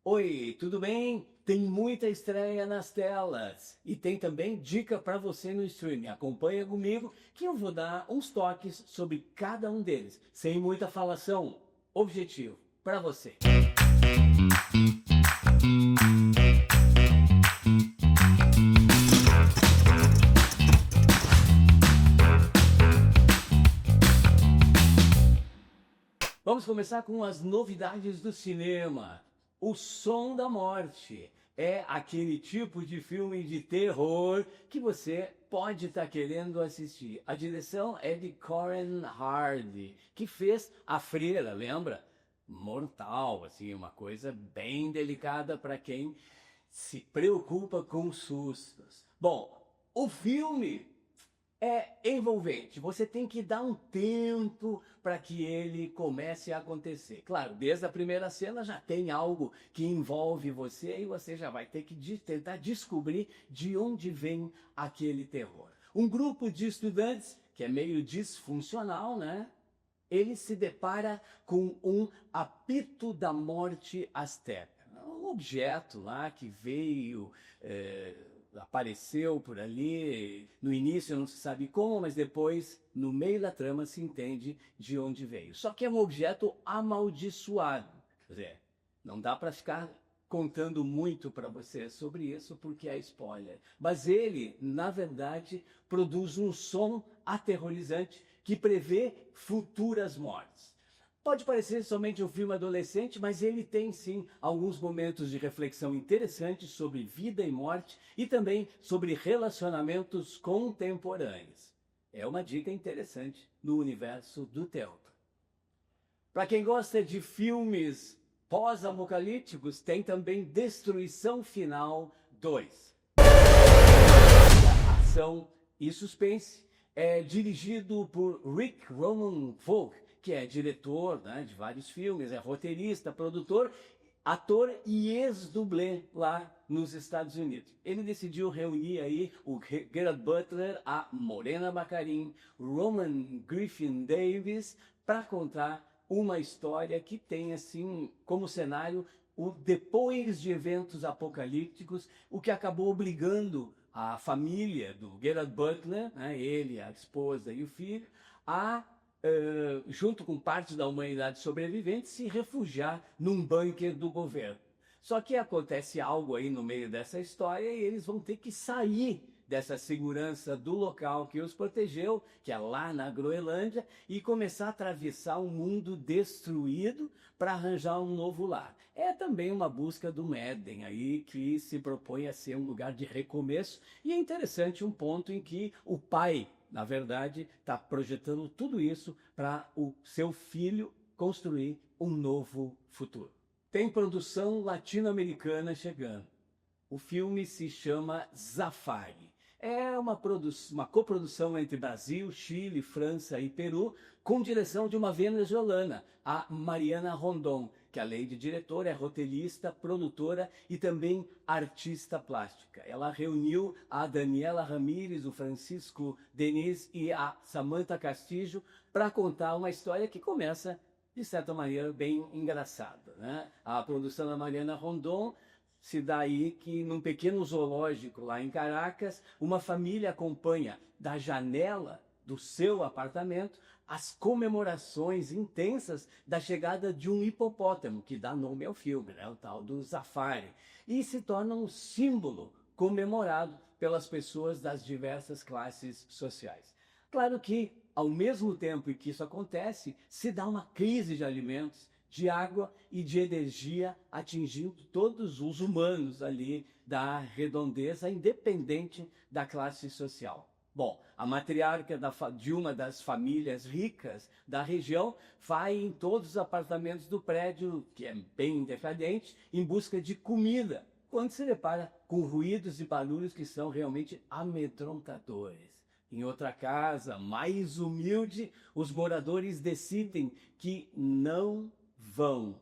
Oi, tudo bem? Tem muita estreia nas telas e tem também dica para você no streaming. Acompanha comigo que eu vou dar uns toques sobre cada um deles, sem muita falação. Objetivo para você. Vamos começar com as novidades do cinema. O Som da Morte é aquele tipo de filme de terror que você pode estar querendo assistir. A direção é de Corin Hardy, que fez A Freira, lembra? Mortal, assim, uma coisa bem delicada para quem se preocupa com sustos. Bom, o filme é envolvente. Você tem que dar um tempo para que ele comece a acontecer. Claro, desde a primeira cena já tem algo que envolve você e você já vai ter que tentar descobrir de onde vem aquele terror. Um grupo de estudantes que é meio disfuncional, né? Ele se depara com um apito da morte asteca. Um objeto lá que veio, apareceu por ali. No início não se sabe como, mas depois, no meio da trama, se entende de onde veio. Só que é um objeto amaldiçoado. Quer dizer, não dá para ficar contando muito para você sobre isso porque é spoiler. Mas ele, na verdade, produz um som aterrorizante que prevê futuras mortes. Pode parecer somente um filme adolescente, mas ele tem sim alguns momentos de reflexão interessantes sobre vida e morte e também sobre relacionamentos contemporâneos. É uma dica interessante no universo do terror. Para quem gosta de filmes pós-apocalípticos, tem também Destruição Final 2. Ação e suspense. É dirigido por Rick Roman Vogt, que é diretor, né, de vários filmes, é roteirista, produtor, ator e ex-dublê lá nos Estados Unidos. Ele decidiu reunir aí o Gerard Butler, a Morena Baccarin, Roman Griffin Davis, para contar uma história que tem assim como cenário o depois de eventos apocalípticos, o que acabou obrigando a família do Gerard Butler, né, ele, a esposa e o filho, a junto com parte da humanidade sobrevivente, se refugiar num bunker do governo. Só que acontece algo aí no meio dessa história e eles vão ter que sair dessa segurança do local que os protegeu, que é lá na Groenlândia, e começar a atravessar um mundo destruído para arranjar um novo lar. É também uma busca do Méden aí, que se propõe a ser um lugar de recomeço, e é interessante um ponto em que o pai, na verdade, está projetando tudo isso para o seu filho construir um novo futuro. Tem produção latino-americana chegando. O filme se chama Zafari. É uma coprodução entre Brasil, Chile, França e Peru, com direção de uma venezuelana, a Mariana Rondon, que além de diretora, é roteirista, produtora e também artista plástica. Ela reuniu a Daniela Ramírez, o Francisco Deniz e a Samantha Castillo para contar uma história que começa, de certa maneira, bem engraçada, né? A produção da Mariana Rondon se dá aí que num pequeno zoológico lá em Caracas, uma família acompanha da janela do seu apartamento as comemorações intensas da chegada de um hipopótamo, que dá nome ao filme, né? O tal do Zafari, e se torna um símbolo comemorado pelas pessoas das diversas classes sociais. Claro que, ao mesmo tempo em que isso acontece, se dá uma crise de alimentos, de água e de energia, atingindo todos os humanos ali da redondeza, independente da classe social. Bom, a matriarca de uma das famílias ricas da região vai em todos os apartamentos do prédio, que é bem decadente, em busca de comida, quando se depara com ruídos e barulhos que são realmente amedrontadores. Em outra casa, mais humilde, os moradores decidem que não vão,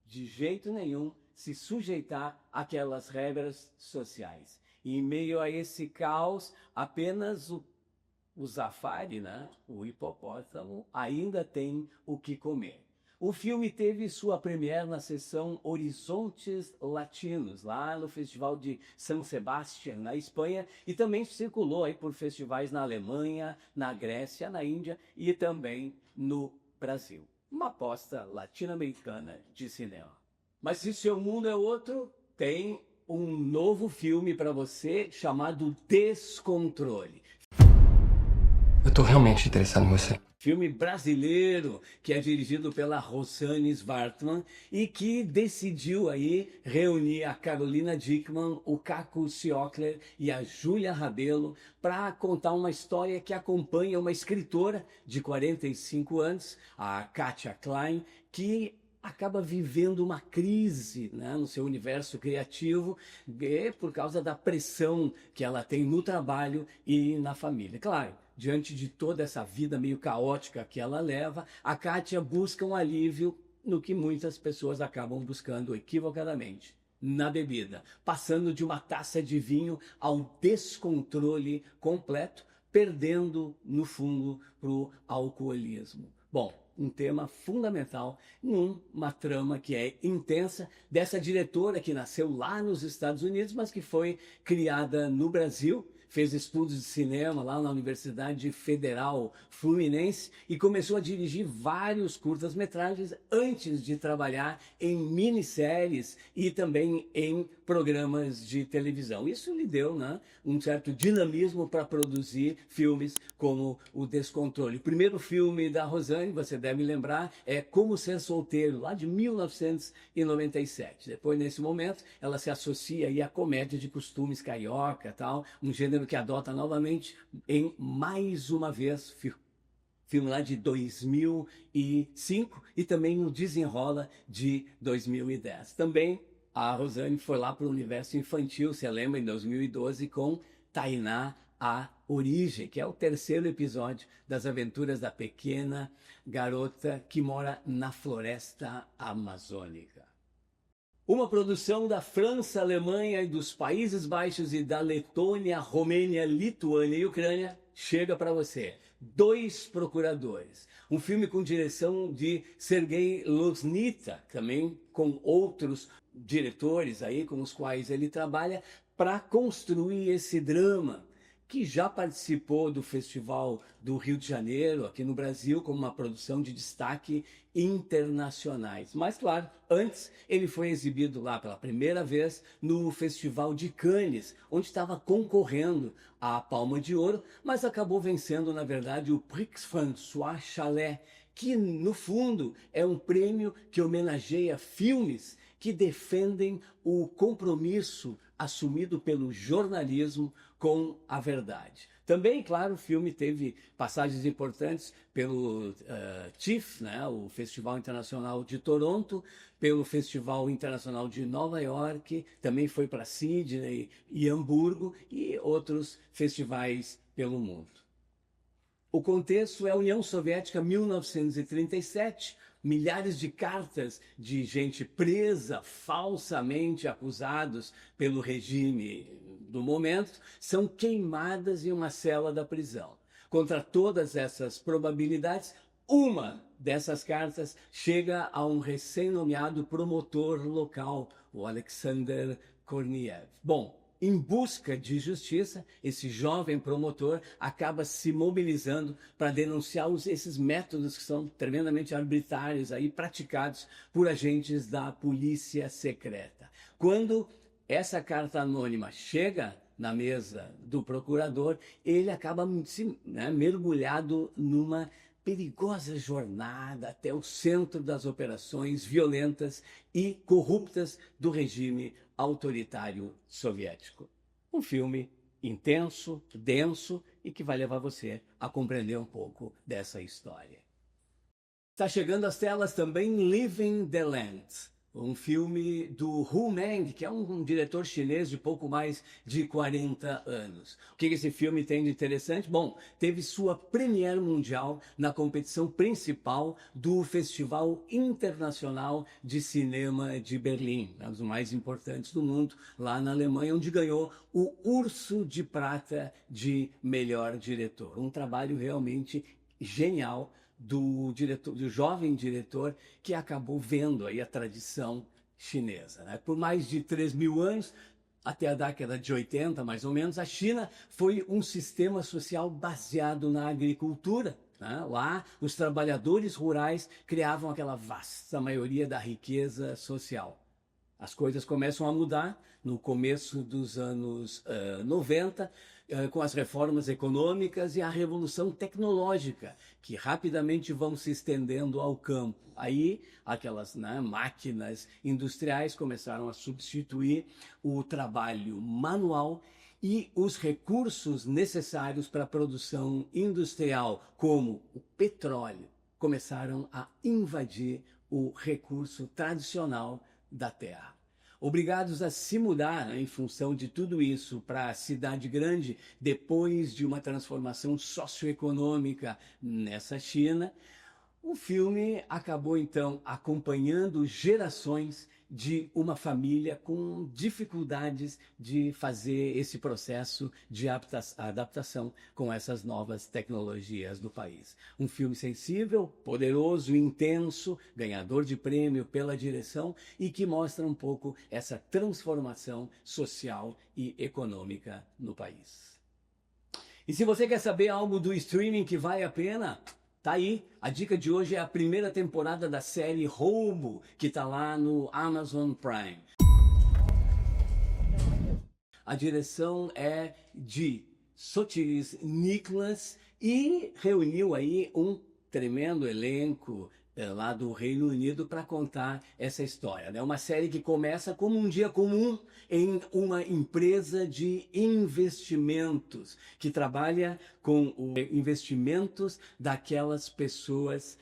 de jeito nenhum, se sujeitar àquelas regras sociais. E em meio a esse caos, apenas o Zafari, né, o hipopótamo, ainda tem o que comer. O filme teve sua premiere na sessão Horizontes Latinos, lá no Festival de San Sebastián, na Espanha, e também circulou aí por festivais na Alemanha, na Grécia, na Índia e também no Brasil. Uma aposta latino-americana de cinema. Mas se seu mundo é outro, tem um novo filme para você chamado Descontrole. Eu tô realmente interessado em você. Filme brasileiro que é dirigido pela Rosanne Svartman e que decidiu aí reunir a Carolina Dickmann, o Caco Ciocler e a Júlia Rabelo para contar uma história que acompanha uma escritora de 45 anos, a Katia Klein, que acaba vivendo uma crise, né, no seu universo criativo por causa da pressão que ela tem no trabalho e na família. Claro, diante de toda essa vida meio caótica que ela leva, a Kátia busca um alívio no que muitas pessoas acabam buscando equivocadamente, na bebida, passando de uma taça de vinho ao descontrole completo, perdendo, no fundo, para o alcoolismo. Bom, um tema fundamental numa trama que é intensa dessa diretora que nasceu lá nos Estados Unidos, mas que foi criada no Brasil, fez estudos de cinema lá na Universidade Federal Fluminense e começou a dirigir vários curtas-metragens antes de trabalhar em minisséries e também em programas de televisão. Isso lhe deu, né, um certo dinamismo para produzir filmes como O Descontrole. O primeiro filme da Rosanne, você deve lembrar, é Como Ser Solteiro, lá de 1997. Depois, nesse momento, ela se associa aí à comédia de costumes carioca, tal, um gênero que adota novamente em Mais Uma Vez, filme lá de 2005 e também o Desenrola de 2010. Também a Rosanne foi lá para o universo infantil, você lembra, em 2012, com Tainá, a Origem, que é o terceiro episódio das aventuras da pequena garota que mora na floresta amazônica. Uma produção da França, Alemanha e dos Países Baixos e da Letônia, Romênia, Lituânia e Ucrânia chega para você. Dois Procuradores. Um filme com direção de Sergei Loznitsa, também com outros diretores aí com os quais ele trabalha para construir esse drama, que já participou do Festival do Rio de Janeiro, aqui no Brasil, como uma produção de destaque internacionais. Mas, claro, antes ele foi exibido lá pela primeira vez no Festival de Cannes, onde estava concorrendo à Palma de Ouro, mas acabou vencendo, na verdade, o Prix François Chalet, que, no fundo, é um prêmio que homenageia filmes que defendem o compromisso assumido pelo jornalismo com a verdade. Também, claro, o filme teve passagens importantes pelo TIFF, né, o Festival Internacional de Toronto, pelo Festival Internacional de Nova York, também foi para Sydney e Hamburgo e outros festivais pelo mundo. O contexto é a União Soviética 1937, milhares de cartas de gente presa, falsamente acusados pelo regime do momento, são queimadas em uma cela da prisão. Contra todas essas probabilidades, uma dessas cartas chega a um recém-nomeado promotor local, o Alexander Korniev. Bom, em busca de justiça, esse jovem promotor acaba se mobilizando para denunciar esses métodos que são tremendamente arbitrários aí, praticados por agentes da polícia secreta. Quando essa carta anônima chega na mesa do procurador, ele acaba mergulhado numa perigosa jornada até o centro das operações violentas e corruptas do regime autoritário soviético. Um filme intenso, denso e que vai levar você a compreender um pouco dessa história. Está chegando às telas também Living the Land, um filme do Hu Meng, que é um diretor chinês de pouco mais de 40 anos. O que esse filme tem de interessante? Bom, teve sua premiere mundial na competição principal do Festival Internacional de Cinema de Berlim, um dos mais importantes do mundo, lá na Alemanha, onde ganhou o Urso de Prata de melhor diretor. Um trabalho realmente genial do jovem diretor que acabou vendo aí a tradição chinesa, né? Por mais de 3.000 anos, até a década de 80, mais ou menos, a China foi um sistema social baseado na agricultura, né? Lá, os trabalhadores rurais criavam aquela vasta maioria da riqueza social. As coisas começam a mudar no começo dos anos 90, com as reformas econômicas e a revolução tecnológica, que rapidamente vão se estendendo ao campo. Aí, aquelas, né, máquinas industriais começaram a substituir o trabalho manual e os recursos necessários para a produção industrial, como o petróleo, começaram a invadir o recurso tradicional da terra. Obrigados a se mudar, né, em função de tudo isso para a cidade grande, depois de uma transformação socioeconômica nessa China, o filme acabou então acompanhando gerações de uma família com dificuldades de fazer esse processo de adaptação com essas novas tecnologias do país. Um filme sensível, poderoso, intenso, ganhador de prêmio pela direção e que mostra um pouco essa transformação social e econômica no país. E se você quer saber algo do streaming que vale a pena, tá aí, a dica de hoje é a primeira temporada da série Roubo, que tá lá no Amazon Prime. A direção é de Sotiris Nicholas e reuniu aí um tremendo elenco lá do Reino Unido para contar essa história, né? Uma série que começa como um dia comum em uma empresa de investimentos que trabalha com os investimentos daquelas pessoas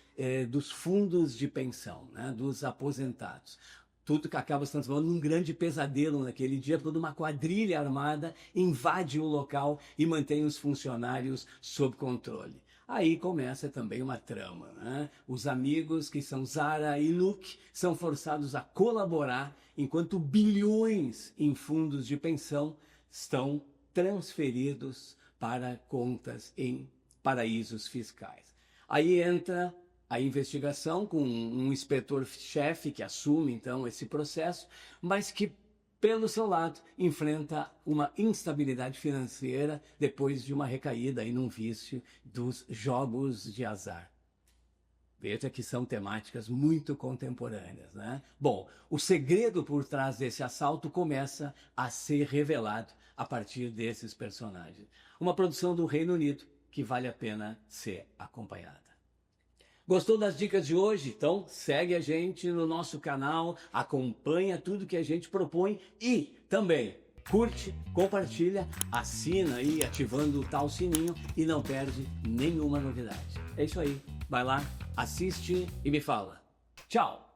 dos fundos de pensão, né? Dos aposentados. Tudo que acaba se transformando num grande pesadelo naquele dia, toda uma quadrilha armada invade o local e mantém os funcionários sob controle. Aí começa também uma trama, né? Os amigos, que são Zara e Luke, são forçados a colaborar enquanto bilhões em fundos de pensão estão transferidos para contas em paraísos fiscais. Aí entra a investigação com um inspetor-chefe que assume então esse processo, mas que pelo seu lado, enfrenta uma instabilidade financeira depois de uma recaída aí num vício dos jogos de azar. Veja que são temáticas muito contemporâneas, né? Bom, o segredo por trás desse assalto começa a ser revelado a partir desses personagens. Uma produção do Reino Unido que vale a pena ser acompanhada. Gostou das dicas de hoje? Então segue a gente no nosso canal, acompanha tudo que a gente propõe e também curte, compartilha, assina aí ativando o tal sininho e não perde nenhuma novidade. É isso aí, vai lá, assiste e me fala. Tchau!